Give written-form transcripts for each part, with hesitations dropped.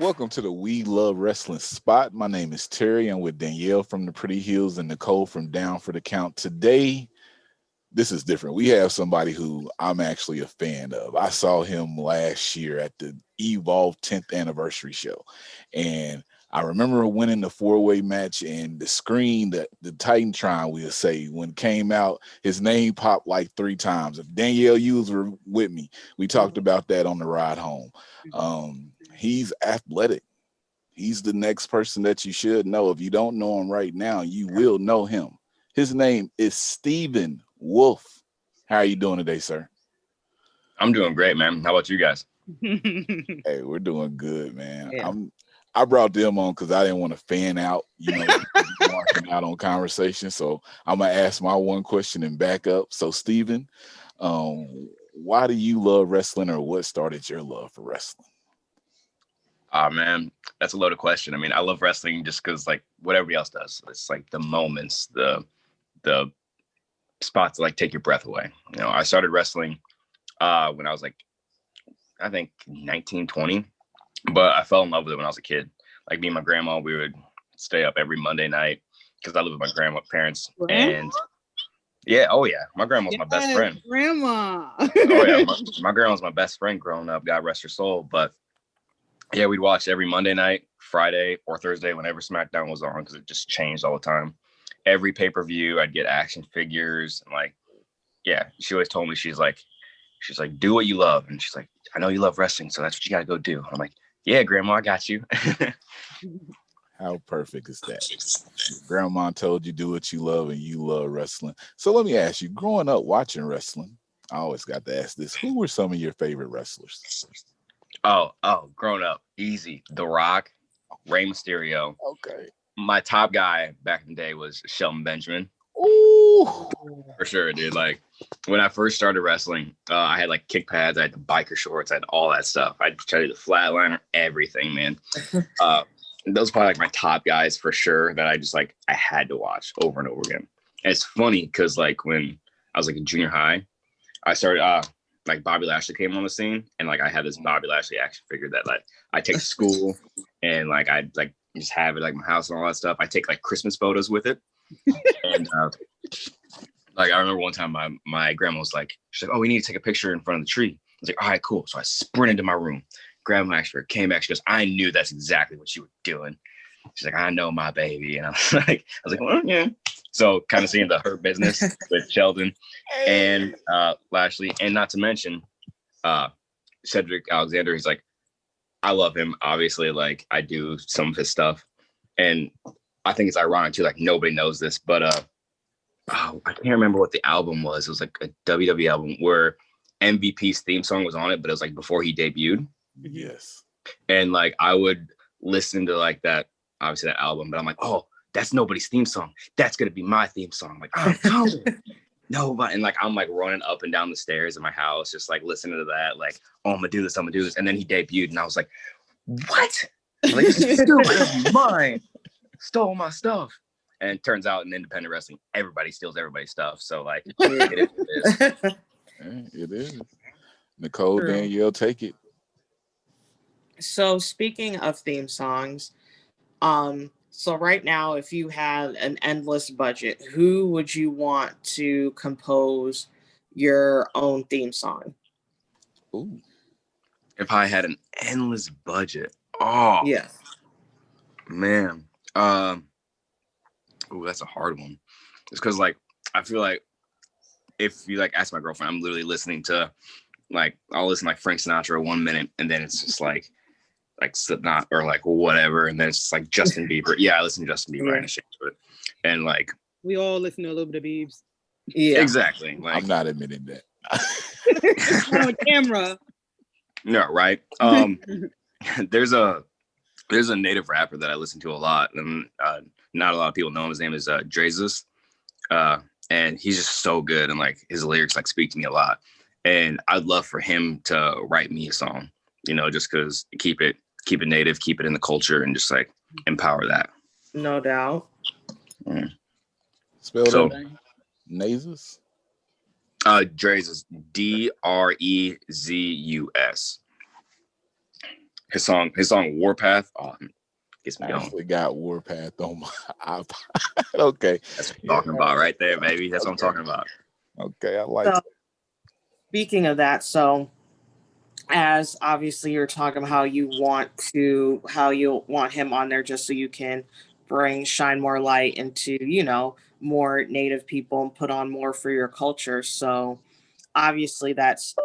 Welcome to the We Love Wrestling spot. My name is Terry. I'm with Danielle from the Pretty Hills and Nicole from Down for the Count. Today, this is different. We have somebody who I'm actually a fan of. I saw him last year at the Evolve 10th anniversary show. And I remember winning the four-way match, and the screen, the Titantron, we'll say, when it came out, his name popped like 3 times. Danielle, you were with me. We talked about that on the ride home. He's athletic. He's the next person that you should know. If you don't know him right now, you will know him. His name is Stephen Wolf. How are you doing today, sir? I'm doing great, man. How about you guys? Hey, we're doing good, man. Yeah. I brought them on because I didn't want to fan out, marking out on conversation. So I'm gonna ask my one question and back up. So, Stephen, why do you love wrestling, or what started your love for wrestling? Oh man, that's a loaded question. I mean, I love wrestling just because, like, what everybody else does. It's like the moments, the spots that like take your breath away. I started wrestling when I was like, I think 19, 20, but I fell in love with it when I was a kid. Like, me and my grandma, we would stay up every Monday night because I live with my grandparents. And yeah, my grandma was my best friend. Grandma. My grandma was my best friend growing up. God rest her soul. But yeah, we'd watch every Monday night, Friday or Thursday, whenever SmackDown was on, because it just changed all the time. Every pay-per-view, I'd get action figures. And like, yeah, she always told me, she's like, do what you love. And she's like, I know you love wrestling, so that's what you got to go do. I'm like, yeah, Grandma, I got you. How perfect is that? Grandma told you do what you love, and you love wrestling. So let me ask you, growing up watching wrestling, I always got to ask this: who were some of your favorite wrestlers? Oh, growing up, easy. The Rock, Rey Mysterio. Okay. My top guy back in the day was Shelton Benjamin. Ooh. For sure, dude. Like, when I first started wrestling, I had like kick pads, I had the biker shorts, I had all that stuff. I'd try to do the flatliner, everything, man. Those are probably like my top guys for sure that I had to watch over and over again. And it's funny because like when I was like in junior high, I started like Bobby Lashley came on the scene, and like I had this Bobby Lashley action figure that like I take to school, and like I'd like just have it like my house and all that stuff. I take like Christmas photos with it. And like I remember one time my grandma was like, she's like, oh, we need to take a picture in front of the tree. I was like, all right, cool. So I sprinted to my room, grabbed my action figure, came back. She goes, I knew that's exactly what you were doing. She's like, I know my baby. And I was like, well, yeah. So kind of seeing the Hurt Business with Sheldon and Lashley, and not to mention Cedric Alexander. He's like, I love him. Obviously, like I do some of his stuff, and I think it's ironic too. Like nobody knows this, but I can't remember what the album was. It was like a WWE album where MVP's theme song was on it, but it was like before he debuted. Yes. And like I would listen to like that, obviously that album, but I'm like, oh, that's nobody's theme song. That's gonna be my theme song. I'm like, oh, no, but and like I'm like running up and down the stairs in my house, just like listening to that, like, oh, I'm gonna do this. And then he debuted, and I was like, what? Like, stupid mine. Stole my stuff. And it turns out in independent wrestling, everybody steals everybody's stuff. So like it is. It is. Nicole, true. Danielle, take it. So speaking of theme songs, so right now, if you had an endless budget, who would you want to compose your own theme song? Ooh. If I had an endless budget, oh yeah, man. Ooh, that's a hard one. It's because like I feel like if you like ask my girlfriend, I'm literally listening to like I'll listen to like Frank Sinatra 1 minute, and then it's just like Slipknot or like whatever, and then it's just like Justin Bieber. Yeah, I listen to Justin Bieber and shit to it, and like we all listen to a little bit of Biebs. Yeah, exactly. Like I'm not admitting that. On camera. No, right. There's a native rapper that I listen to a lot, and not a lot of people know him. His name is Drezus, and he's just so good, and like his lyrics like speak to me a lot. And I'd love for him to write me a song, just because keep it native, keep it in the culture, and just like empower that. No doubt. Spell that name. Drezus. Drezus, Drezus. His song Warpath. Oh, gets me I going. actually got Warpath on my iPod. Okay. That's what I'm talking about right there, baby. That's what I'm talking about. Okay, I like So, it. speaking of that, so as obviously you're talking about how you want him on there just so you can shine more light into, more Native people and put on more for your culture. So obviously that's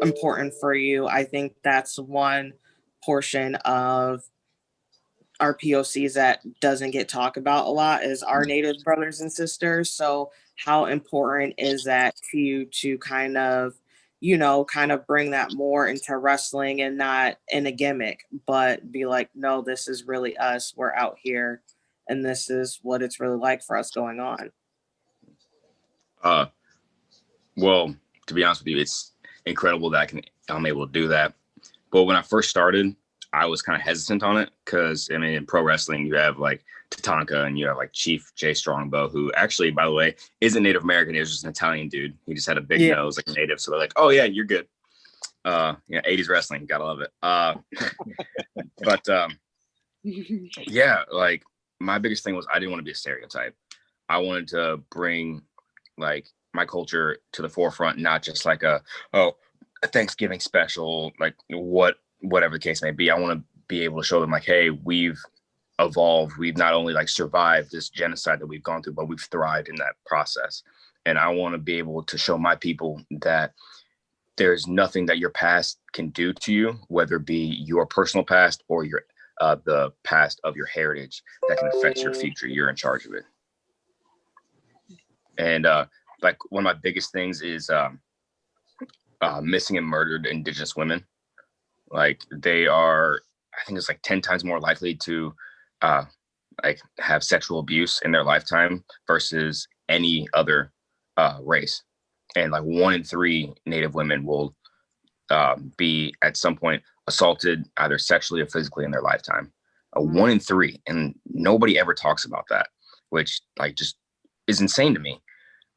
important for you. I think that's one portion of our POCs that doesn't get talked about a lot is our Native brothers and sisters. So how important is that to you to kind of, bring that more into wrestling and not in a gimmick, but be like, no, this is really us. We're out here and this is what it's really like for us going on. Well, to be honest with you, it's incredible that I'm able to do that. But when I first started, I was kind of hesitant on it because, I mean, in pro wrestling, you have like Tatanka and you have like Chief Jay Strongbow, who actually, by the way, isn't Native American. He was just an Italian dude. He just had a big nose like a native. So they're like, oh, yeah, you're good. 80s wrestling. Gotta love it. But yeah, like my biggest thing was I didn't want to be a stereotype. I wanted to bring like my culture to the forefront, not just like a Thanksgiving special, like whatever the case may be. I want to be able to show them like, hey, we've evolved. We've not only like survived this genocide that we've gone through, but we've thrived in that process. And I want to be able to show my people that there's nothing that your past can do to you, whether it be your personal past or your the past of your heritage, that can affect your future. You're in charge of it. And like one of my biggest things is missing and murdered Indigenous women. Like they are, I think it's like 10 times more likely to like have sexual abuse in their lifetime versus any other race. And like 1 in 3 Native women will be at some point assaulted either sexually or physically in their lifetime. 1 in 3, and nobody ever talks about that, which like just is insane to me.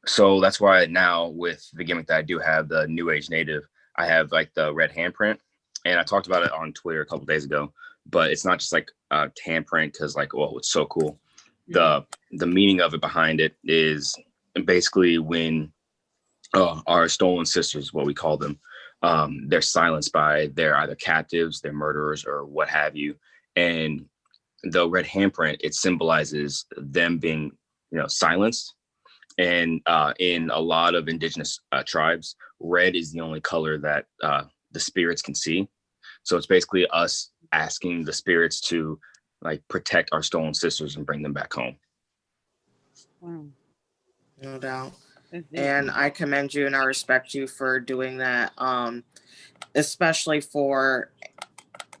So that's why now with the gimmick that I do have, the New Age Native, I have like the red handprint, and I talked about it on Twitter a couple days ago. But it's not just like a handprint because like, well, it's so cool. The meaning of it behind it is basically when our stolen sisters, what we call them, they're silenced by their either captives, their murderers, or what have you. And the red handprint, it symbolizes them being, silenced. And in a lot of Indigenous tribes, red is the only color that the spirits can see. So it's basically us asking the spirits to like protect our stolen sisters and bring them back home. Wow. No doubt. And I commend you and I respect you for doing that, especially for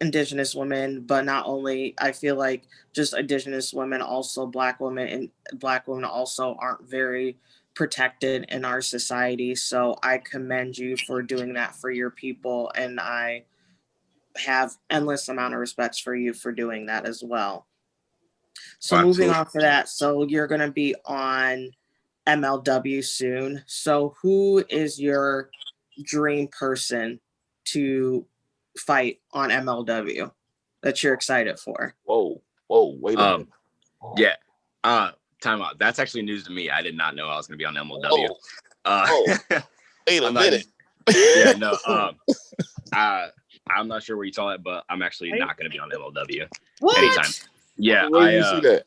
Indigenous women, but not only. I feel like just Indigenous women, also Black women, and Black women also aren't very protected in our society. So I commend you for doing that for your people, and I have endless amount of respect for you for doing that as well. So moving on for that, so you're going to be on MLW soon. So who is your dream person to fight on MLW that you're excited for? Whoa, wait a minute. Yeah. Time out. That's actually news to me. I did not know I was going to be on MLW. Wait a minute. Yeah, no. I'm not sure where you saw it, but I'm actually not going to be on MLW anytime. Yeah, Where did you see that?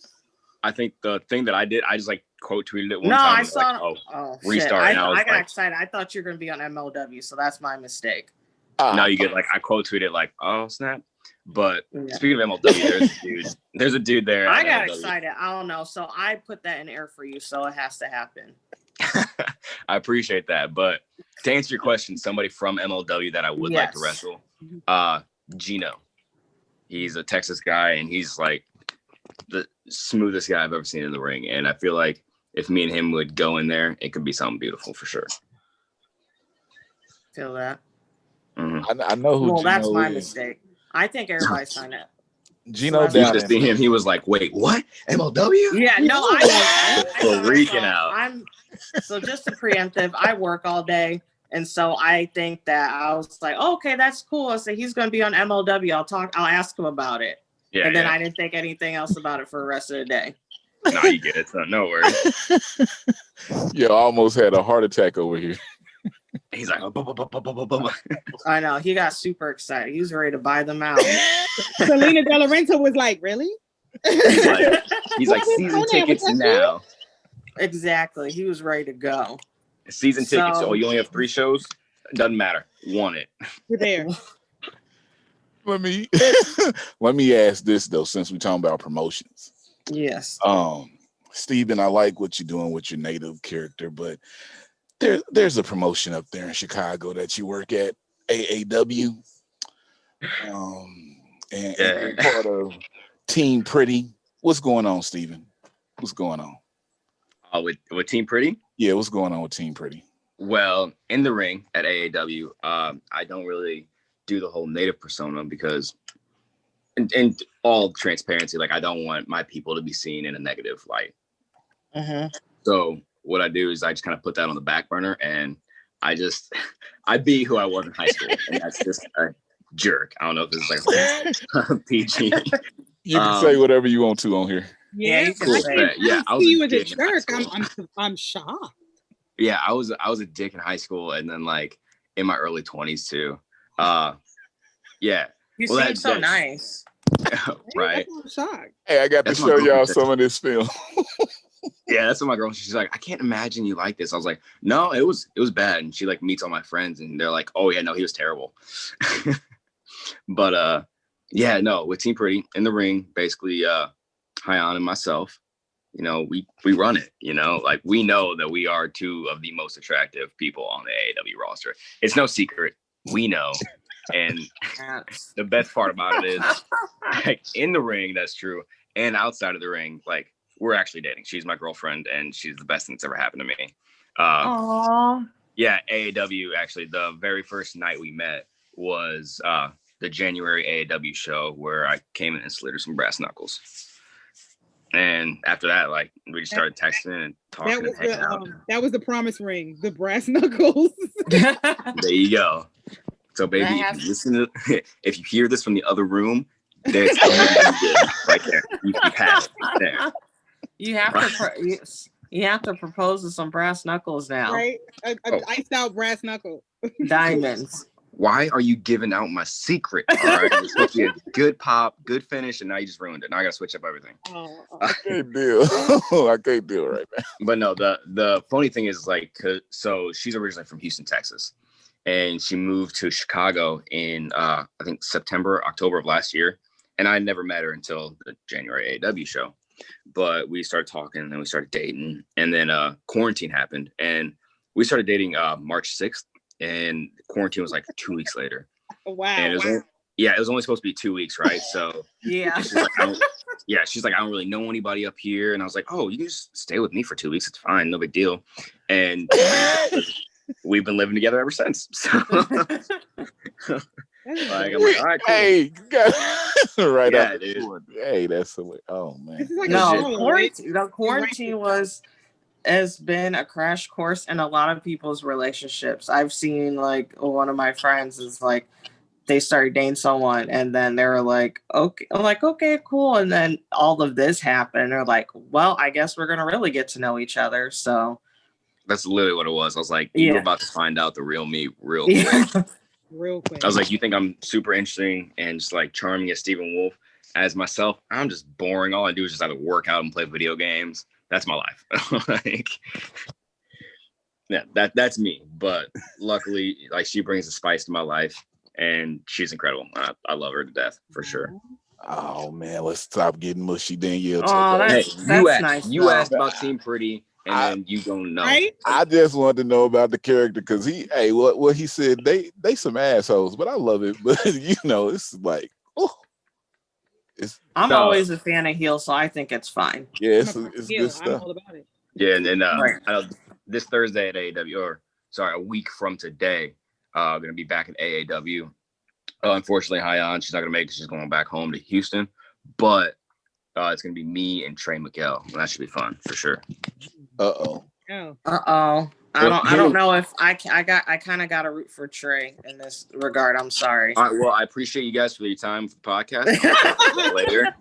I think the thing that I did, I just like quote tweeted it one No, time. I saw. Like, restart. Shit. I got excited. I thought you were going to be on MLW, so that's my mistake. No, you get like I quote tweeted like, oh snap. But speaking of MLW, there's a dude there. I got excited. I don't know. So I put that in air for you, so it has to happen. I appreciate that. But to answer your question, somebody from MLW that I would like to wrestle, Gino. He's a Texas guy, and he's like the smoothest guy I've ever seen in the ring. And I feel like if me and him would go in there, it could be something beautiful for sure. Feel that. Mm-hmm. I know who. Well, Gino that's my is. mistake. I think everybody signed up. Gino you should have seen him. He was like, "Wait, what? MLW?" Yeah, no, I freaking out. So just a preemptive. I work all day, And so I think that I was like, oh, okay, that's cool. I said, he's going to be on MLW. I'll ask him about it. Yeah, and then I didn't think anything else about it for the rest of the day. No, you get it. So no worries. Yeah, I almost had a heart attack over here. He's like, oh, I know. He got super excited. He was ready to buy them out. Selena De Laurentiis was like, really? he's like season tickets now. Exactly. He was ready to go. Season tickets. Oh, you only have 3 shows? Doesn't matter. Want it. You're there. Let me ask this though, since we're talking about promotions. Yes. Steven, I like what you're doing with your native character, but there's a promotion up there in Chicago that you work at, AAW. And you're part of Team Pretty. What's going on, Steven? What's going on? With Team Pretty? Yeah, what's going on with Team Pretty? Well, in the ring at AAW, I don't really do the whole native persona because, in all transparency, like I don't want my people to be seen in a negative light. So what I do is I just kind of put that on the back burner, and I be who I was in high school, and that's just a jerk. I don't know if this is like PG. You can say whatever you want to on here. Yeah, you can say that. Yeah, I was see you a as a dick in high jerk. school. I'm shocked. Yeah, I was a dick in high school, and then like in my early 20s too. Yeah. You seem so nice. Right. I'm shocked. Hey, I got to show y'all some of this film. Yeah, that's what my girl. She's like, I can't imagine you like this. I was like, no, it was bad. And she like meets all my friends, and they're like, oh yeah, no, he was terrible. But yeah, no, with Team Pretty in the ring, basically, Hyan and myself, you know, we run it. You know, like we know that we are 2 of the most attractive people on the AAW roster. It's no secret. We know. And the best part about it is, like, in the ring, that's true, and outside of the ring, like, we're actually dating. She's my girlfriend, and she's the best thing that's ever happened to me. Aww. Yeah, AAW, actually, the very first night we met was the January AAW show where I came in and slid her some brass knuckles. And after that, like, we just started texting and talking and hanging out. That was the promise ring, the brass knuckles. There you go. So, baby, if you hear this from the other room, there's right there. You have it there. You have to propose with some brass knuckles now. Right? Iced out brass knuckle. Diamonds. Why are you giving out my secret? All right, it's supposed to be a good pop, good finish, and now you just ruined it. Now I gotta switch up everything. I can't deal. I can't deal right now. But no, the funny thing is, like, so she's originally from Houston, Texas, and she moved to Chicago in I think September, October of last year, and I never met her until the January AEW show. But we started talking, and then we started dating, and then quarantine happened, and we started dating March 6th. And quarantine was like 2 weeks later. Wow. And it was only supposed to be 2 weeks, right? So yeah. She's like, I don't really know anybody up here. And I was like, oh, you can just stay with me for 2 weeks. It's fine. No big deal. And we've been living together ever since. So like, I'm like, all right, cool. Hey, right. Yeah, dude. Hey, that's the way. Oh man. Like the quarantine has been a crash course in a lot of people's relationships. I've seen, like, one of my friends is like, they started dating someone, and then they were like, okay, I'm like, okay, cool. And then all of this happened. They're like, well, I guess we're gonna really get to know each other. So that's literally what it was. I was like, you're about to find out the real me real quick. Real quick. I was like, you think I'm super interesting and just like charming as Stephen Wolf? As myself, I'm just boring. All I do is just either work out and play video games. That's my life. Like, yeah, that's me. But luckily, like, she brings a spice to my life, and she's incredible. I love her to death for sure. Oh man, let's stop getting mushy, Danielle. You asked about Team Pretty, and then you don't know. Right? I just wanted to know about the character because what he said, they some assholes, but I love it. But you know, it's like, oh. I'm always a fan of heel, so I think it's fine. Yeah, it's good stuff. I'm all about it. Yeah, and then this Thursday at AAW, or sorry, a week from today, gonna be back at AAW. Unfortunately, Hyan, she's not gonna make it. She's going back home to Houston, but it's gonna be me and Trey Miguel, and that should be fun for sure. Uh-oh. Oh. Uh-oh. I don't know if I kind of got to root for Trey in this regard. I'm sorry. Well, I appreciate you guys for your time for the podcast. I'll talk about it later.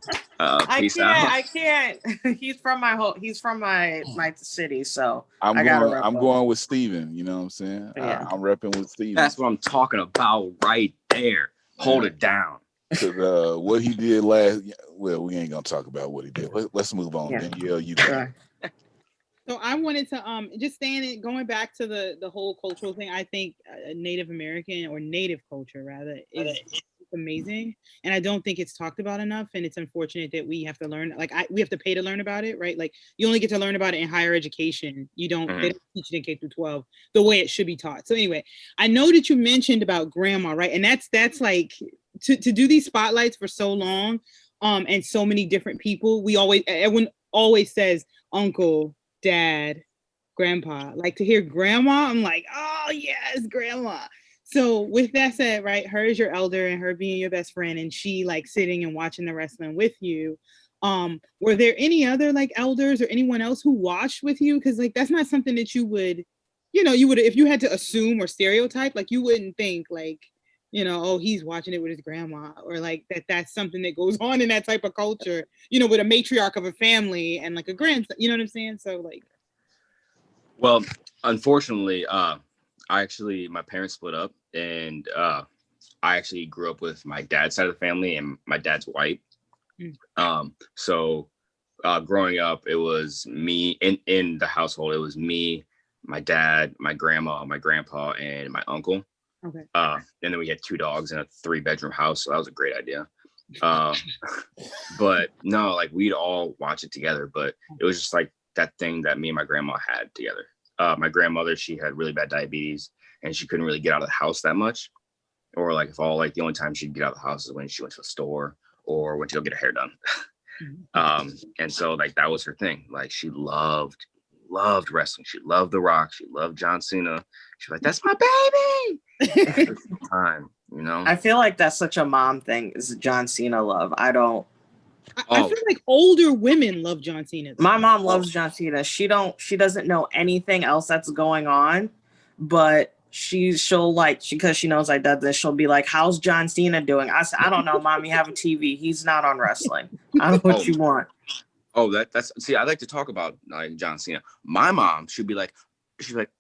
Peace out. I can't. He's from my city, so I'm going with Steven, you know what I'm saying? Yeah. I'm repping with Steven. That's what I'm talking about right there. Hold it down. Because what he did last, well, we ain't gonna talk about what he did. Let's move on. Yeah. Danielle, you go. So I wanted to just going back to the whole cultural thing. I think Native American or Native culture rather is amazing, and I don't think it's talked about enough. And it's unfortunate that we have to learn. We have to pay to learn about it, right? Like you only get to learn about it in higher education. You don't. They don't teach it in K through 12 the way it should be taught. So anyway, I know that you mentioned about grandma, right? And that's like to do these spotlights for so long, and so many different people. Everyone always says uncle, dad, grandpa. Like to hear grandma, I'm like, oh yes, grandma. So with that said, right, her as your elder and her being your best friend and she like sitting and watching the wrestling with you, were there any other like elders or anyone else who watched with you? Because like that's not something that you would if you had to assume or stereotype, like you wouldn't think like, oh, he's watching it with his grandma, or like that's something that goes on in that type of culture, with a matriarch of a family and like a grandson, you know what I'm saying? So like, well, unfortunately, my parents split up, and I actually grew up with my dad's side of the family, and my dad's white. So growing up, it was me in the household. It was me, my dad, my grandma, my grandpa, and my uncle. Okay. And then we had 2 dogs in a 3-bedroom house, so that was a great idea. But no, like we'd all watch it together. But it was just like that thing that me and my grandma had together. My grandmother, she had really bad diabetes, and she couldn't really get out of the house that much. Or like the only time she'd get out of the house is when she went to the store or went to go get her hair done. And so like that was her thing. Like she loved wrestling. She loved The Rock. She loved John Cena. She's like, that's my baby. Time, I feel like that's such a mom thing, is John Cena love. I feel like older women love John Cena. My mom loves John Cena. She doesn't know anything else that's going on, but she'll like, because she knows I did this, she'll be like, how's John Cena doing? I said, I don't know, Mom, you have a TV. He's not on wrestling. I don't know what you want. Oh, that's see, I like to talk about like John Cena. My mom should be like,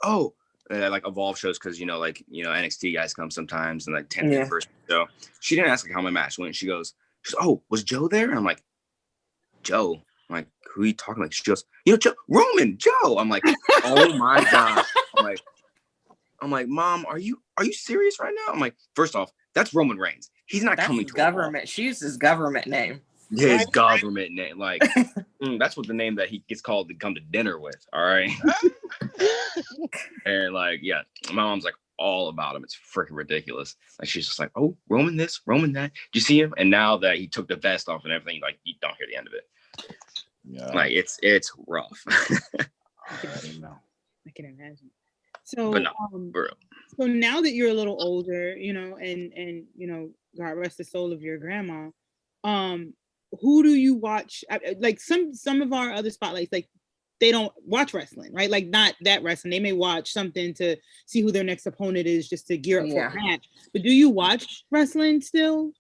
oh, like Evolve shows, because NXT guys come sometimes and like 10th first show. She didn't ask like how my match went. She goes, oh, was Joe there? And I'm like, Joe? I'm like, who are you talking like? She goes, Joe, Roman, Joe. I'm like, oh my god. I'm like, Mom, are you serious right now? I'm like, first off, that's Roman Reigns. He's not coming to government. She uses his government name. His government name, like that's what the name that he gets called to come to dinner with. All right. And like, yeah, my mom's like all about him. It's freaking ridiculous. Like she's just like, oh, Roman this, Roman that. Did you see him? And now that he took the vest off and everything, like you don't hear the end of it. Yeah. Like it's rough. I can imagine. So, but no, so now that you're a little older, and God rest the soul of your grandma, who do you watch? Like some of our other spotlights, like they don't watch wrestling, right? Like not that wrestling. They may watch something to see who their next opponent is, just to gear up for a match. But do you watch wrestling still?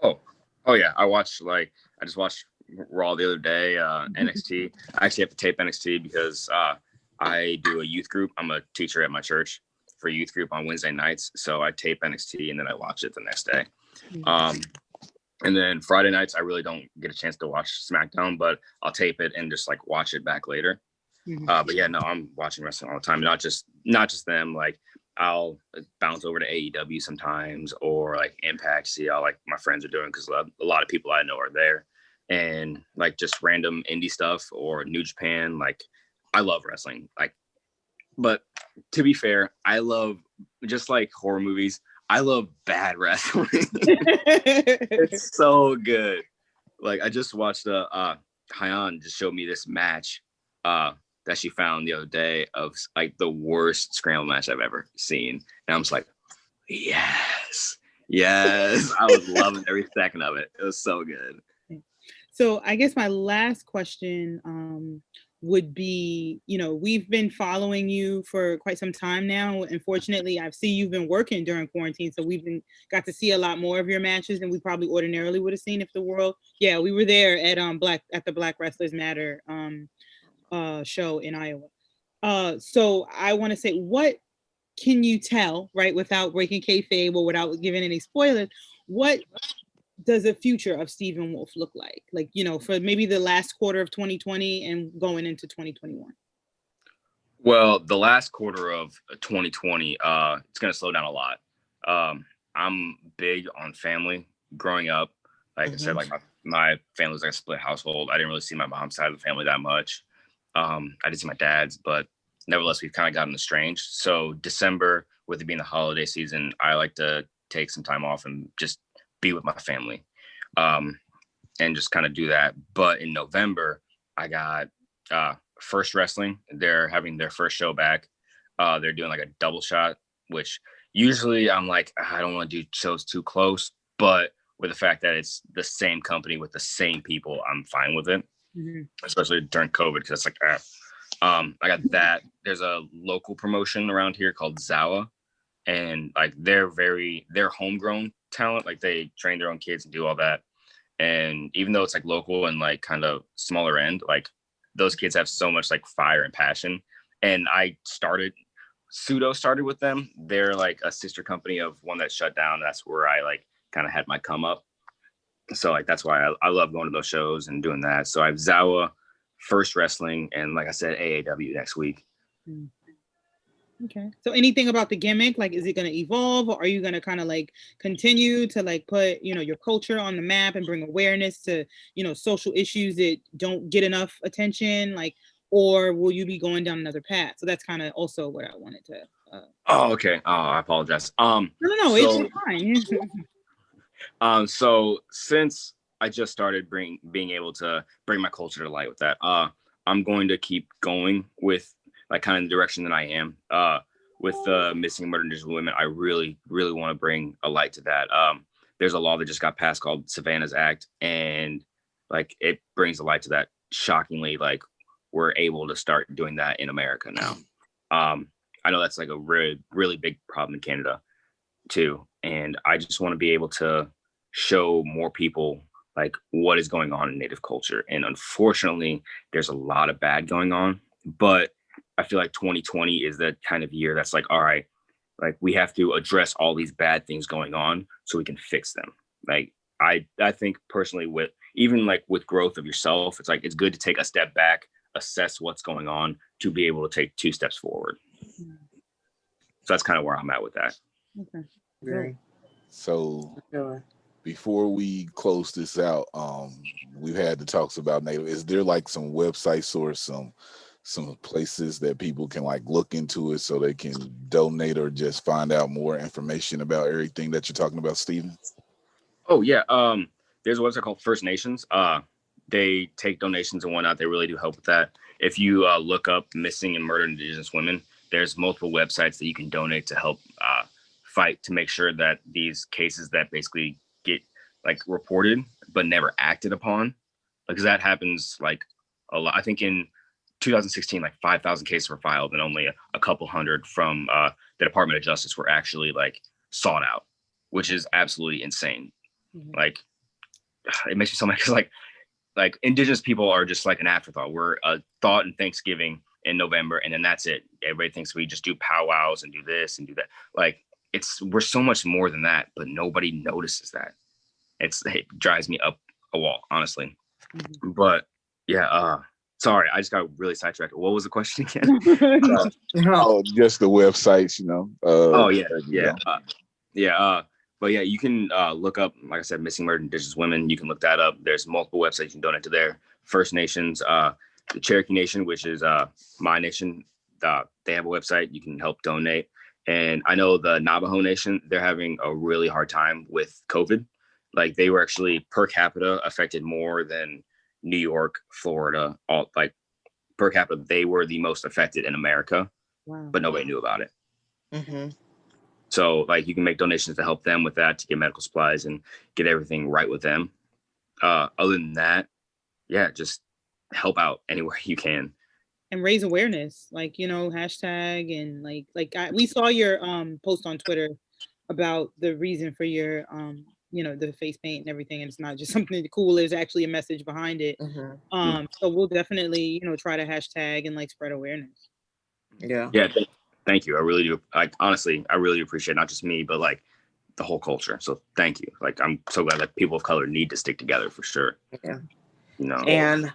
Oh yeah. I just watched Raw the other day. NXT. I actually have to tape NXT because I do a youth group. I'm a teacher at my church for a youth group on Wednesday nights. So I tape NXT and then I watch it the next day. And then Friday nights, I really don't get a chance to watch SmackDown, but I'll tape it and just like watch it back later. But yeah, no, I'm watching wrestling all the time. Not just them. Like I'll bounce over to AEW sometimes, or like Impact, see how like my friends are doing, because a lot of people I know are there, and like just random indie stuff or New Japan. Like I love wrestling. Like, but to be fair, I love, just like horror movies, I love bad wrestling. It's so good. Like I just watched Hyan just showed me this match that she found the other day of like the worst scramble match I've ever seen. And I'm just like, yes. I was loving every second of it. It was so good. So I guess my last question would be, we've been following you for quite some time now. Unfortunately, I see you've been working during quarantine, so got to see a lot more of your matches than we probably ordinarily would have seen if the world. Yeah, we were there at the Black Wrestlers Matter show in Iowa. So I want to say, what can you tell, right, without breaking kayfabe or without giving any spoilers, what does the future of Stephen Wolf look like? Like, for maybe the last quarter of 2020 and going into 2021? Well, the last quarter of 2020, it's going to slow down a lot. I'm big on family. Growing up, like I said, like my family was like a split household. I didn't really see my mom's side of the family that much. I did see my dad's, but nevertheless, we've kind of gotten estranged. So December, with it being the holiday season, I like to take some time off and just be with my family, and just kind of do that. But in November, I got First Wrestling. They're having their first show back. They're doing like a double shot, which usually I'm like, I don't want to do shows too close, but with the fact that it's the same company with the same people, I'm fine with it, especially during COVID, because it's like, I got that. There's a local promotion around here called Zawa, and like they're homegrown talent. Like they train their own kids and do all that. And even though it's like local and like kind of smaller end, like those kids have so much like fire and passion. And I started with them. They're like a sister company of one that shut down. That's where I like kind of had my come up. So like that's why I love going to those shows and doing that. So I have Zawa, First Wrestling, and like I said, AAW next week. Okay. So anything about the gimmick, like, is it going to evolve, or are you going to kind of like continue to like put, your culture on the map and bring awareness to, social issues that don't get enough attention, like, or will you be going down another path? So that's kind of also what I wanted to. Oh, okay. Oh, I apologize. No, it's fine. So since I just started being able to bring my culture to light with that, I'm going to keep going with like kind of the direction that I am with missing and murdered Indigenous women. I really, really want to bring a light to that. There's a law that just got passed called Savannah's Act, and like it brings a light to that. Shockingly, like we're able to start doing that in America now. I know that's like a really, really big problem in Canada too, and I just want to be able to show more people like what is going on in Native culture. And unfortunately, there's a lot of bad going on, but I feel like 2020 is that kind of year that's like, all right, like we have to address all these bad things going on so we can fix them. Like I think personally, with even like with growth of yourself, it's like it's good to take a step back, assess what's going on to be able to take 2 steps forward. So that's kind of where I'm at with that. Okay. Very. So before we close this out, we've had the talks about Native. Is there like some websites or some places that people can like look into it so they can donate or just find out more information about everything that you're talking about, Stephen? Oh yeah. There's a website called First Nations. They take donations and whatnot. They really do help with that. If you look up missing and murdered Indigenous women, there's multiple websites that you can donate to help fight to make sure that these cases that basically get like reported but never acted upon, because that happens like a lot. I think in 2016, like 5,000 cases were filed and only a couple hundred from the Department of Justice were actually like sought out, which is absolutely insane. Like it makes me so mad because like Indigenous people are just like an afterthought. We're a thought in Thanksgiving in November, and then that's it. Everybody thinks we just do powwows and do this and do that. Like we're so much more than that, but nobody notices that. It drives me up a wall, honestly. But yeah, sorry, I just got really sidetracked. What was the question again? Just the websites, But yeah, you can look up, like I said, missing murdered Indigenous women. You can look that up. There's multiple websites you can donate to there. First Nations, the Cherokee Nation, which is my nation, they have a website. You can help donate. And I know the Navajo Nation, they're having a really hard time with COVID. Like they were actually per capita affected more than New York, Florida, all like per capita. They were the most affected in America, but nobody knew about it. So like you can make donations to help them with that, to get medical supplies and get everything right with them. Other than that, yeah, just help out anywhere you can. and raise awareness, like, hashtag, and we saw your post on Twitter about the reason for your the face paint and everything, and it's not just something cool, there's actually a message behind it. So we'll definitely try to hashtag and spread awareness. Yeah. Thank you. I really do. Honestly, I really appreciate not just me, but the whole culture. So thank you. I'm so glad that people of color need to stick together for sure. Yeah. And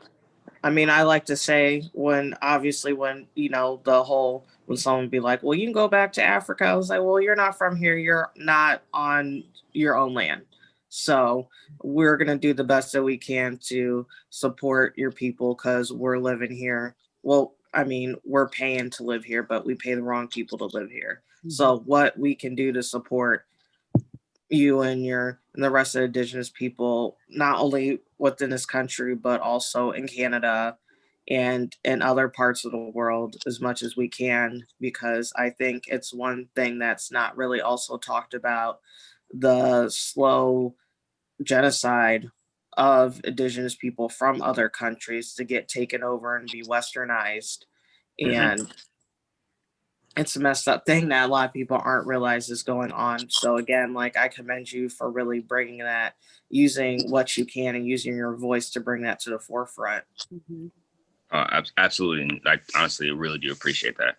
I mean, I like to say when the whole, when someone be like, well, you can go back to Africa. I was like, well, you're not from here. You're not on your own land. So we're going to do the best that we can to support your people because we're living here. Well, I mean, we're paying to live here, but we pay the wrong people to live here. So what we can do to support you and the rest of the Indigenous people, not only within this country, but also in Canada and in other parts of the world as much as we can, because I think it's one thing that's not really also talked about, the slow genocide of Indigenous people from other countries to get taken over and be westernized. And it's a messed up thing that a lot of people aren't realize is going on. So again, I commend you for really bringing that, using what you can and using your voice to bring that to the forefront. Absolutely. And honestly, I really do appreciate that.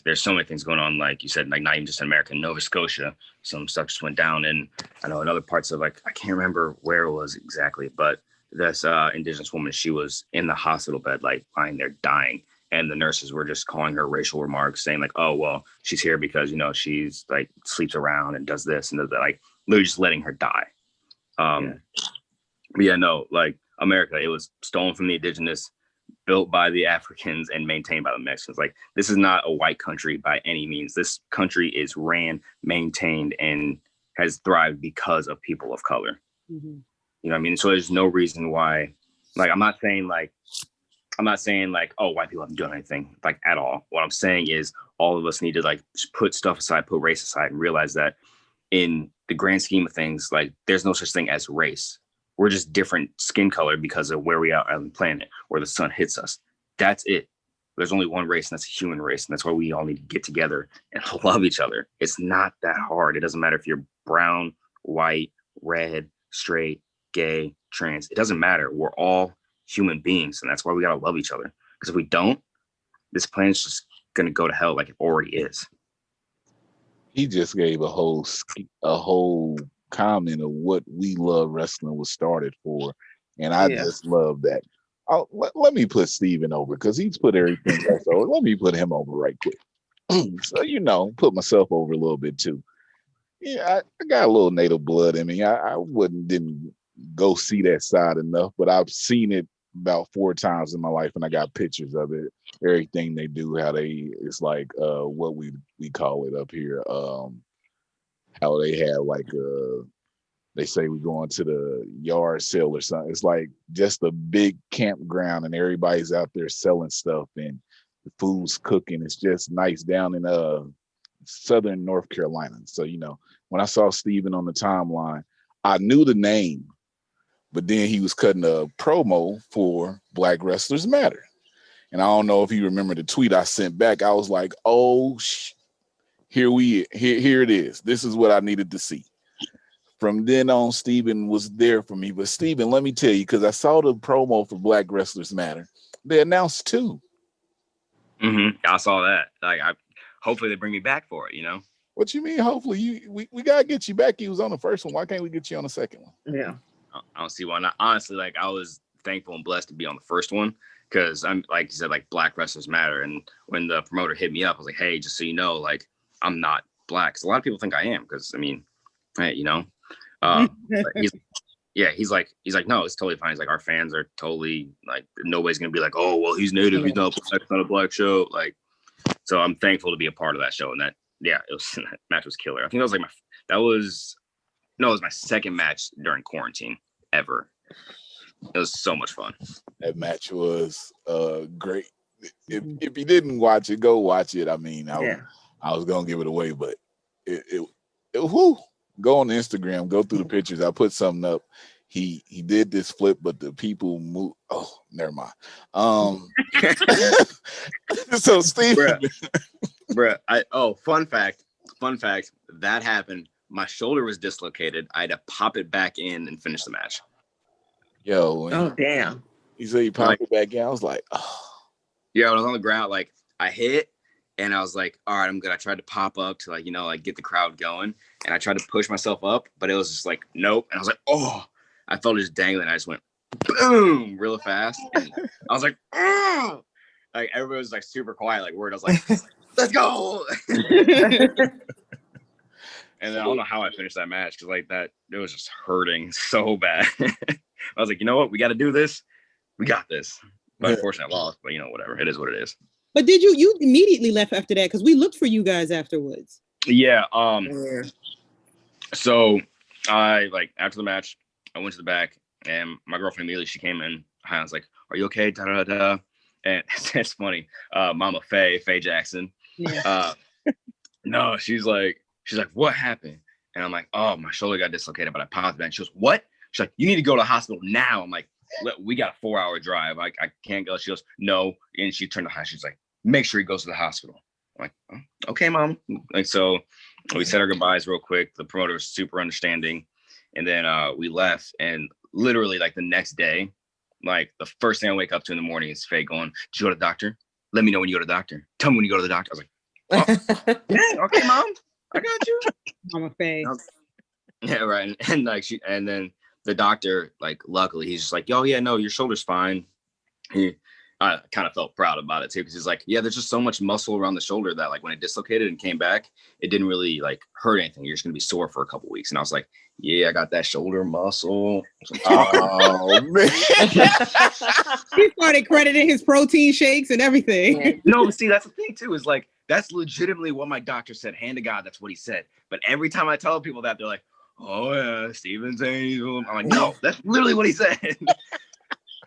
There's so many things going on, like you said, not even just in America, Nova Scotia, some stuff just went down. And I know in other parts of I can't remember where it was exactly, but this Indigenous woman, she was in the hospital bed, lying there dying. And the nurses were just calling her racial remarks, saying oh, well, she's here because, she's sleeps around and does this and does that, literally just letting her die. America, it was stolen from the Indigenous, built by the Africans, and maintained by the Mexicans. This is not a white country by any means. This country is ran, maintained, and has thrived because of people of color. You know what I mean? So there's no reason why, I'm not saying oh, white people haven't done anything at all. What I'm saying is all of us need to put stuff aside, put race aside, and realize that in the grand scheme of things, there's no such thing as race. We're just different skin color because of where we are on the planet, where the sun hits us. That's it. There's only one race, and that's a human race. And that's why we all need to get together and love each other. It's not that hard. It doesn't matter if you're brown, white, red, straight, gay, trans. It doesn't matter. We're all human beings, and that's why we gotta love each other. Because if we don't, this planet's just gonna go to hell like it already is. He just gave a whole comment of what We Love Wrestling was started for, and I just love that. Let me put Steven over because he's put everything else over. Let me put him over right quick. So put myself over a little bit too. Yeah, I got a little native blood in me. I didn't go see that side enough, but I've seen it about 4 times in my life, and I got pictures of it. Everything they do, it's what we call it up here. How they have they say we going to the yard sale or something. It's just a big campground, and everybody's out there selling stuff, and the food's cooking. It's just nice down in southern North Carolina. So when I saw Steven on the timeline, I knew the name, but then he was cutting a promo for Black Wrestlers Matter. And I don't know if you remember the tweet I sent back. I was like, oh, here it is. This is what I needed to see. From then on, Steven was there for me. But Steven, let me tell you, because I saw the promo for Black Wrestlers Matter. They announced 2. I saw that. Hopefully they bring me back for it, What you mean, hopefully? We got to get you back. You was on the first one. Why can't we get you on the second one? Yeah. I don't see why not. Honestly, I was thankful and blessed to be on the first one because I'm, like you said, Black Wrestlers Matter. And when the promoter hit me up, I was like, hey, just so you know, I'm not Black. Because a lot of people think I am because, hey, he's like, no, it's totally fine. He's like, our fans are totally nobody's going to be like, oh, well, he's native. He's not Black. It's not a Black show. So I'm thankful to be a part of that show. And that match was killer. I think that was it was my second match during quarantine ever. It was so much fun. That match was great. If you didn't watch it, go watch it. I was gonna give it away, but it whoo. Go on Instagram, go through the pictures. I put something up. he did this flip, but the people move. Oh, never mind. So Steven, bruh, fun fact, that happened. My shoulder was dislocated. I had to pop it back in and finish the match. yo, Oh damn. he said he popped it back in. I was like, oh. Yeah, when I was on the ground, like I hit and I was like, all right, I'm good. I tried to pop up to like, like get the crowd going. And I tried to push myself up, but it was just like, nope. And I was like, oh, I felt it just dangling. I just went boom real fast. And I was like, oh, like everybody was like super quiet, like word. I was like, let's go. And then I don't know how I finished that match because like that, it was just hurting so bad. I was like, you know what? We got to do this. We got this. But unfortunately, I lost. But whatever. It is what it is. But did you immediately left after that? Because we looked for you guys afterwards. Yeah. So I after the match, I went to the back and my girlfriend immediately she came in. I was like, "Are you okay?" Da da da. And it's funny. Mama Faye Jackson. Yeah. No, she's like, what happened? And I'm like, oh, my shoulder got dislocated, but I popped it. And she goes, what? She's like, you need to go to the hospital now. I'm like, we got a 4-hour drive. I can't go. She goes, no. And she turned to her. She's like, make sure he goes to the hospital. I'm like, oh, okay, mom. Like, so we said our goodbyes real quick. The promoter was super understanding. And then we left. And literally like the next day, like the first thing I wake up to in the morning is Faye going, did you go to the doctor? Let me know when you go to the doctor. Tell me when you go to the doctor. I was like, oh, yeah, okay, mom. I got you. Mama Faye. Yeah, right. And like and then the doctor, like, luckily, he's just like, oh yeah, no, your shoulder's fine. I kind of felt proud about it too, because he's like, yeah, there's just so much muscle around the shoulder that like when it dislocated and came back, it didn't really like hurt anything. You're just gonna be sore for a couple weeks. And I was like, yeah, I got that shoulder muscle. Oh man. He started crediting his protein shakes and everything. No, but see, that's the thing too, is like that's legitimately what my doctor said. Hand to God, that's what he said. But every time I tell people that, they're like, oh yeah, Steven's saying, I'm like, no, that's literally what he said.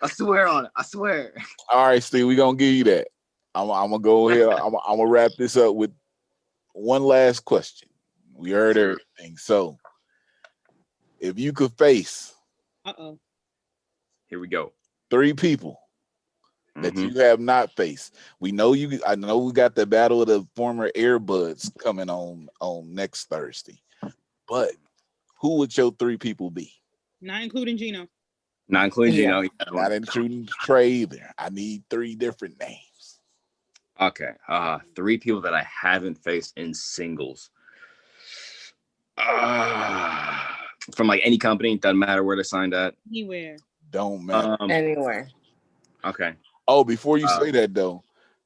I swear on it. I swear. All right, Steve, we're gonna give you that. I'm gonna go here. I'm gonna wrap this up with one last question. We heard everything. So if you could face here we go, 3 people that you have not faced. I know we got the battle of the former Airbuds coming on next Thursday. But who would your 3 people be? Not including Gino. Not including Gino. Not including Trey either. I need 3 different names. Okay. 3 people that I haven't faced in singles. From like any company, doesn't matter where they signed at. Anywhere. Don't matter. Anywhere. Okay. Oh, before you say that though,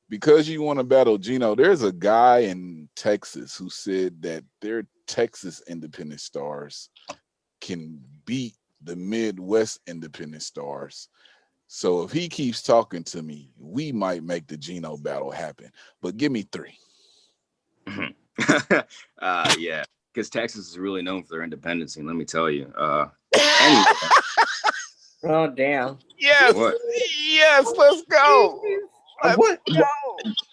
because you want to battle Gino, there's a guy in Texas who said that their Texas independent stars can beat the Midwest independent stars. So if he keeps talking to me, we might make the Gino battle happen. But give me 3. Yeah, because Texas is really known for their independence, and let me tell you. Anyway. Oh damn. Yes. What? Yes, let's go. What?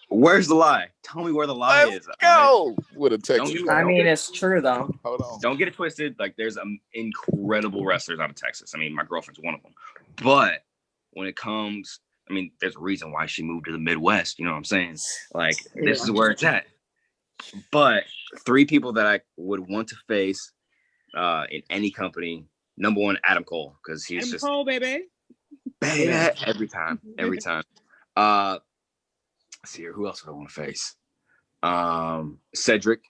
Where's the lie? Tell me where the lie is. Let's go. With a Texas. I mean, it's true though. Hold on. Don't get it twisted. Like, there's incredible wrestlers out of Texas. I mean, my girlfriend's one of them. But when it comes, I mean, there's a reason why she moved to the Midwest. You know what I'm saying? Like, this is where it's at. But 3 people that I would want to face in any company. Number 1, Adam Cole, because he's Adam just Cole, baby. every time. Let's see here. Who else would I want to face? Cedric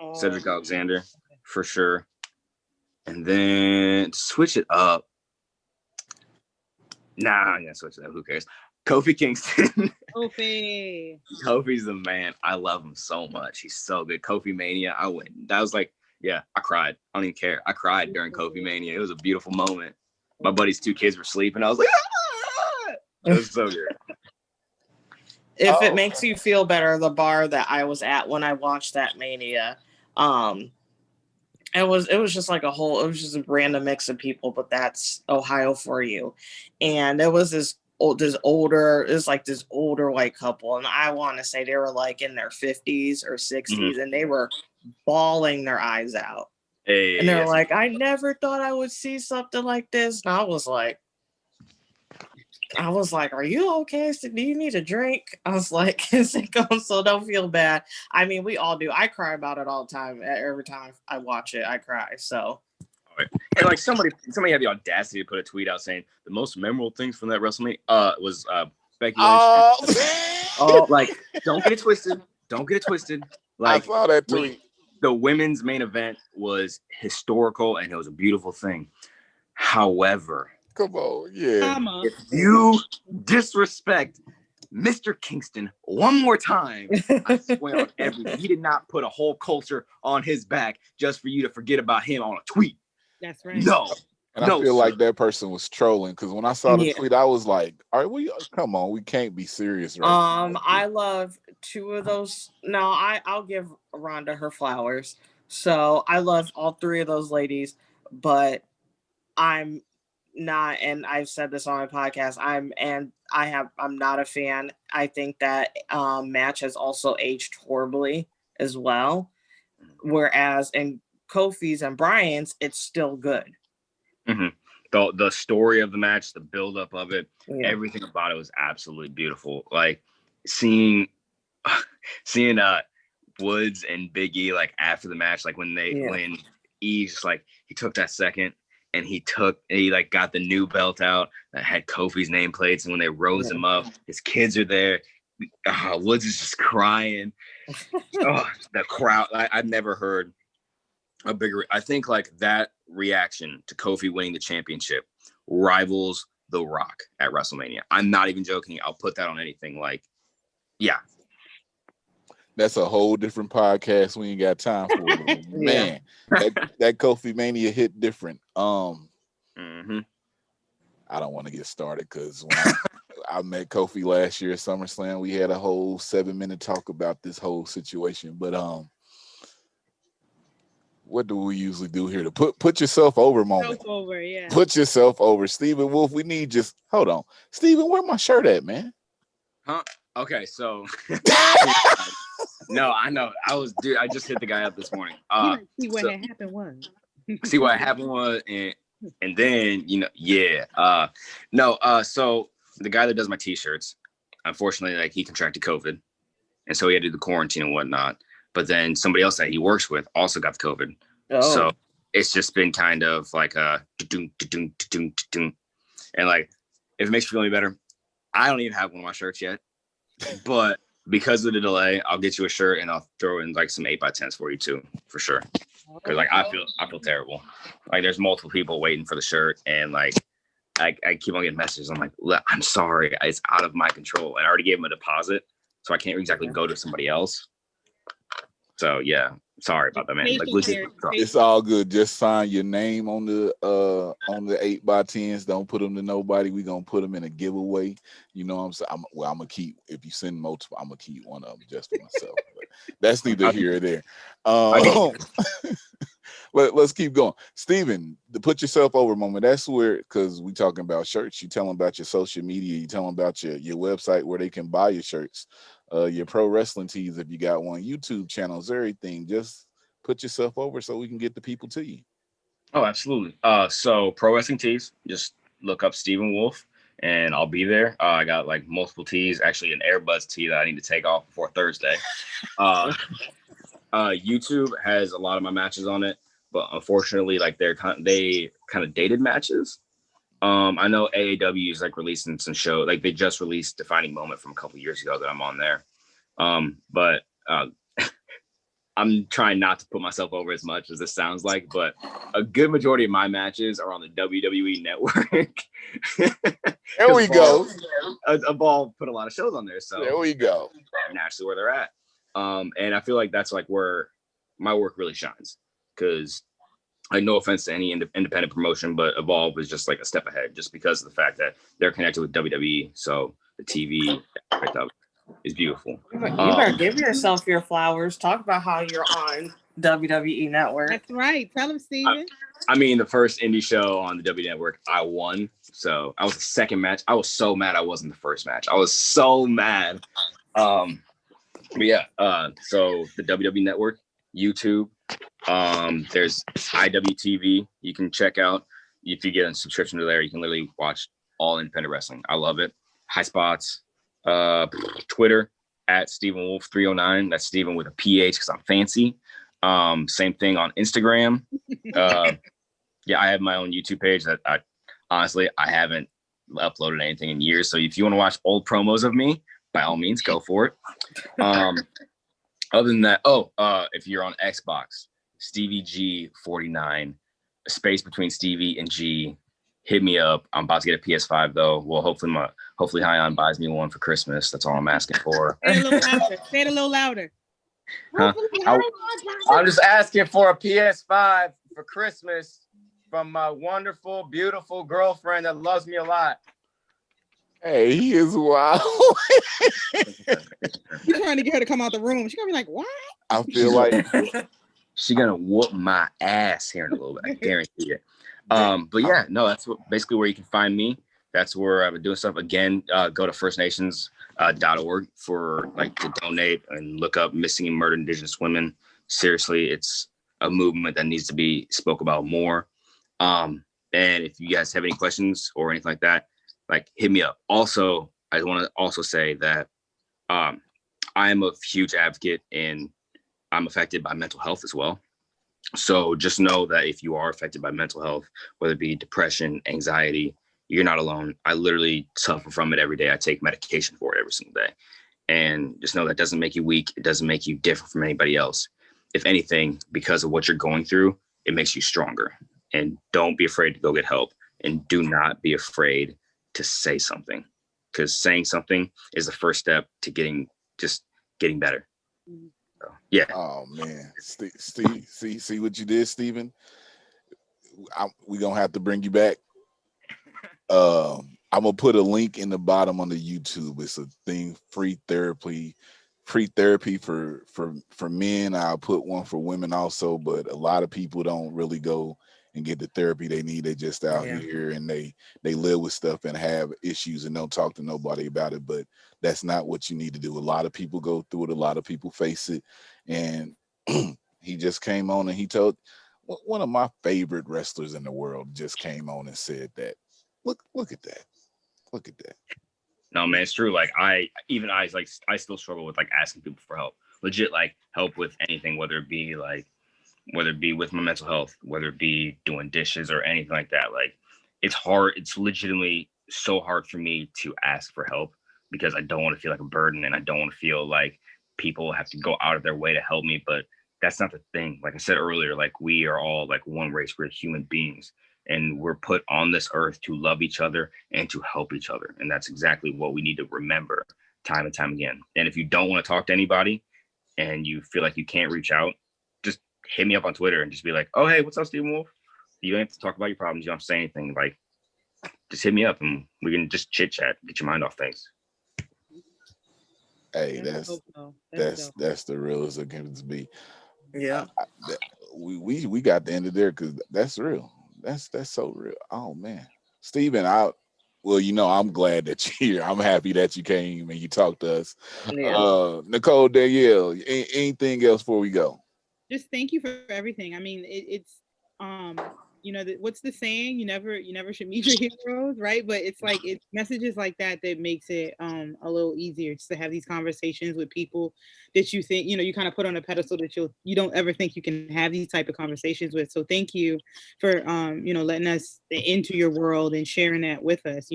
Alexander for sure. And then switch it up. Nah, I'm gonna switch it up. Who cares? Kofi Kingston. Kofi's the man. I love him so much. He's so good. Kofi Mania. I went. That was like, yeah, I cried. I don't even care. I cried during Kofi Mania. It was a beautiful moment. My buddy's 2 kids were sleeping. I was like, ah! It was so good. If it makes you feel better, the bar that I was at when I watched that Mania, it was just like it was just a random mix of people, but that's Ohio for you. And it was this older white couple, and I want to say they were like in their 50s or 60s, and they were bawling their eyes out. And they're like, I never thought I would see something like this. And I was like, are you okay? So do you need a drink? I was like, so don't feel bad. I mean, we all do. I cry about it all the time. Every time I watch it, I cry. So. And like somebody had the audacity to put a tweet out saying the most memorable things from that WrestleMania was Becky Lynch. Like don't get it twisted. Don't get it twisted. Like I saw that tweet. The women's main event was historical and it was a beautiful thing. However, come on, yeah. If you disrespect Mr. Kingston one more time, I swear on he did not put a whole culture on his back just for you to forget about him on a tweet. That's right. No. And I feel like that person was trolling because when I saw the tweet, I was like, all right, come on, we can't be serious right now. I love two of those. No, I'll give Rhonda her flowers. So I love all three of those ladies, but I'm not, and I've said this on my podcast, I'm not a fan. I think that match has also aged horribly as well. Whereas in Kofi's and Bryan's, it's still good. Mm-hmm. The story of the match, the buildup of it, everything about it was absolutely beautiful. Like seeing Woods and Big E like after the match, like when E just like he took that second and he like got the new belt out that had Kofi's nameplates, and when they rose him up, his kids are there. Woods is just crying. The crowd! I've never heard a bigger. I think like that reaction to Kofi winning the championship rivals The Rock at WrestleMania. I'm not even joking. I'll put that on anything. Like, yeah. That's a whole different podcast. We ain't got time for it. Man, that Kofi Mania hit different. I don't want to get started because when I met Kofi last year at SummerSlam, we had a whole 7-minute talk about this whole situation. But what do we usually do here? To put yourself over moment. Put yourself over. Stephen Wolf, we need hold on. Stephen, where my shirt at, man? Huh? Okay, so no, I know. I just hit the guy up this morning. See what happened was. See what happened was, and then so the guy that does my t-shirts, unfortunately, like he contracted COVID, and so he had to do the quarantine and whatnot. But then somebody else that he works with also got the COVID. So it's just been kind of like a and like if it makes you feel any better, I don't even have one of my shirts yet. But because of the delay, I'll get you a shirt and I'll throw in like some 8x10s for you too, for sure. Because like I feel terrible. Like there's multiple people waiting for the shirt, and like I keep on getting messages. I'm like, I'm sorry, it's out of my control. And I already gave them a deposit, so I can't exactly go to somebody else. So yeah, sorry about that, man. Like it's all good. Just sign your name on the 8x10s. Don't put them to nobody. We gonna put them in a giveaway. You know what I'm saying? I'm gonna keep. If you send multiple, I'm gonna keep one of them just for myself. But that's neither here or there. Let's keep going. Steven, the put yourself over moment. That's where, because we talking about shirts. You tell them about your social media. You tell them about your website where they can buy your shirts. Your pro wrestling tees, if you got one, YouTube channels, everything. Just put yourself over so we can get the people to you. Oh, absolutely. So pro wrestling tees, just look up Stephen Wolf and I'll be there. I got like multiple tees, actually an Airbuds tee that I need to take off before Thursday. YouTube has a lot of my matches on it, but unfortunately, like they kind of dated matches. I know AAW is like releasing some show, like they just released Defining Moment from a couple years ago that I'm on there. But I'm trying not to put myself over as much as this sounds like, but a good majority of my matches are on the WWE network. There we go. Evolve put a lot of shows on there, so there we go. Naturally where they're at. And I feel like that's like where my work really shines, because like no offense to any independent promotion, but Evolve is just like a step ahead just because of the fact that they're connected with WWE. So the TV is beautiful. You better give yourself your flowers. Talk about how you're on WWE Network. That's right. Tell them, Steven. I mean, the first indie show on the WWE Network, I won. So I was the second match. I was so mad I wasn't the first match. I was so mad. But yeah, so the WWE Network, YouTube. There's IWTV. You can check out if you get a subscription to there. You can literally watch all independent wrestling. I love it. High Spots, Twitter at Stephen Wolf 309. That's Stephen with a PH because I'm fancy. Same thing on Instagram. Yeah, I have my own YouTube page that I honestly haven't uploaded anything in years. So if you want to watch old promos of me, by all means, go for it. Other than that, if you're on Xbox, Stevie G 49, a space between Stevie and G. Hit me up. I'm about to get a PS5 though. Well, hopefully Hyon buys me one for Christmas. That's all I'm asking for. Say it a little louder. Say it a little louder. Huh? I'm just asking for a PS5 for Christmas from my wonderful, beautiful girlfriend that loves me a lot. Hey, he is wild. You're trying to get her to come out the room. She's gonna be like, "What?" I feel like she's gonna whoop my ass here in a little bit. I guarantee it. But yeah, no, that's basically where you can find me. That's where I've been doing stuff. Again, go to firstnations.org for to donate and look up missing and murdered Indigenous women. Seriously, it's a movement that needs to be spoke about more. And if you guys have any questions or anything like that, hit me up. Also, I want to also say that I am a huge advocate and I'm affected by mental health as well. So just know that if you are affected by mental health, whether it be depression, anxiety, you're not alone. I literally suffer from it every day. I take medication for it every single day. And just know that doesn't make you weak. It doesn't make you different from anybody else. If anything, because of what you're going through, it makes you stronger. And don't be afraid to go get help. And do not be afraid to say something, because saying something is the first step to getting better. So, yeah. Oh man, Steve, see what you did, Stephen. We're gonna have to bring you back. I'm gonna put a link in the bottom on the YouTube. It's a thing, free therapy for men. I'll put one for women also, but a lot of people don't really go and get the therapy they need. They just out here and they live with stuff and have issues and don't talk to nobody about it. But that's not what you need to do. A lot of people go through it. A lot of people face it. And he just came on and he told one of my favorite wrestlers in the world just came on and said that. Look at that. Look at that. No, man, it's true. I still struggle with asking people for help. Legit, help with anything, whether it be with my mental health, whether it be doing dishes or anything like that. It's hard. It's legitimately so hard for me to ask for help because I don't want to feel like a burden and I don't want to feel like people have to go out of their way to help me. But that's not the thing. Like I said earlier, we are all one race. We're human beings. And we're put on this earth to love each other and to help each other. And that's exactly what we need to remember time and time again. And if you don't want to talk to anybody and you feel like you can't reach out, just hit me up on Twitter and just be like, oh, hey, what's up, Stephen Wolf? You don't have to talk about your problems. You don't have to say anything. Just hit me up and we can just chit chat, get your mind off things. Hey, that's the realest it can be. Yeah. We got the end of there because that's real. That's so real. Oh man, Stephen, I'm glad that you're here. I'm happy that you came and you talked to us. Yeah. Nicole, Danielle, anything else before we go? Just thank you for everything. I mean, it's what's the saying? You never should meet your heroes, right? But it's it's messages like that makes it a little easier just to have these conversations with people that you think you kind of put on a pedestal that you don't ever think you can have these type of conversations with. So thank you for letting us into your world and sharing that with us.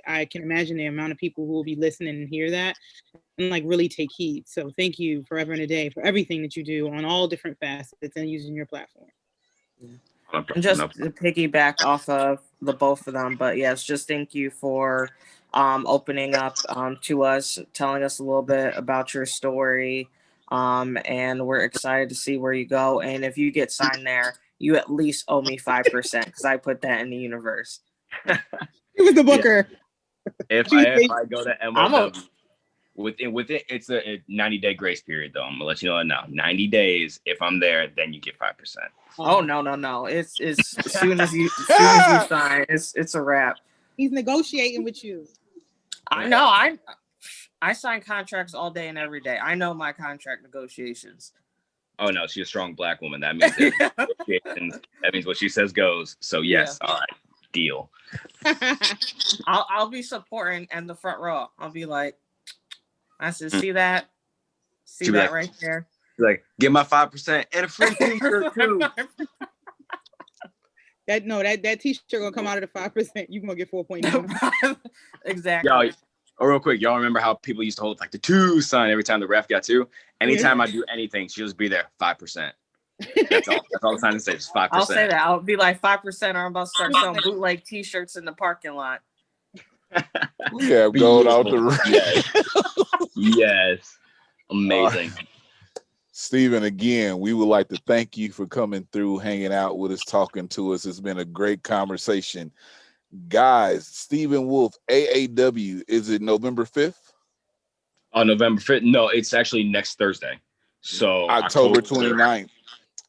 I can imagine the amount of people who will be listening and hear that and really take heed. So thank you forever and a day for everything that you do on all different facets and using your platform. And just to piggyback off of the both of them, but yes, just thank you for opening up to us, telling us a little bit about your story, and we're excited to see where you go. And if you get signed there, you at least owe me 5% because I put that in the universe. He was the booker. Yeah. If I go to MLW, within it's a 90-day grace period though. I'm gonna let you know now. 90 days. If I'm there, then you get 5%. Oh no! It's as soon as you sign, it's a wrap. He's negotiating with you. I know. I sign contracts all day and every day. I know my contract negotiations. Oh no, she's a strong black woman. That means that means what she says goes. So yes, all right, deal. I'll be supporting in the front row. I'll be like, I said, see that She'll that right there. Like, get my 5% and a free t-shirt too. That t-shirt gonna come out of the 5%. You gonna get 4.9. Exactly. Y'all, real quick, y'all remember how people used to hold like the 2 sign every time the ref got 2? Anytime I do anything, she'll just be there 5%. That's all the sign to say, just 5%. I'll say that. I'll be like 5%, or I'm about to start selling bootleg t-shirts in the parking lot. We have gold out the roof. Yes. Amazing. Stephen, again, we would like to thank you for coming through, hanging out with us, talking to us. It's been a great conversation. Guys, Stephen Wolf, AAW, is it November 5th? On November 5th? No, it's actually next Thursday. So October 29th.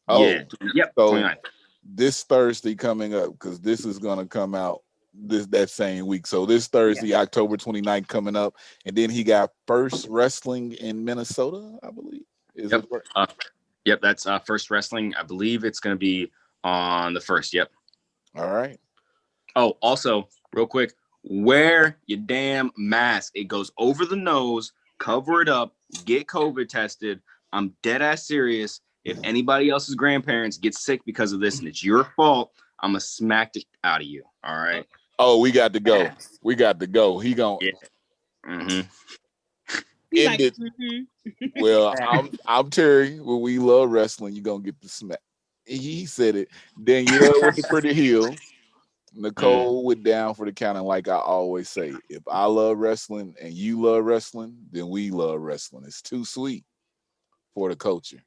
Oh, yeah. Yep. So 29th. this Thursday coming up, because this is going to come out that same week. So this Thursday, October 29th coming up. And then he got First Wrestling in Minnesota, I believe. Yep. Yep, that's First Wrestling. I believe it's going to be on the 1st. Yep. All right. Oh, also, real quick, wear your damn mask. It goes over the nose. Cover it up. Get COVID tested. I'm dead ass serious. If anybody else's grandparents get sick because of this and it's your fault, I'm going to smack it out of you. All right. Oh, we got to go. We got to go. He going to. Yeah. Mm-hmm. Well, I'm Terry. Well, we love wrestling. You're going to get the smack. He said it. Danielle with the Pretty Heels. Nicole with Down for the Count. And like I always say, if I love wrestling and you love wrestling, then we love wrestling. It's too sweet for the culture.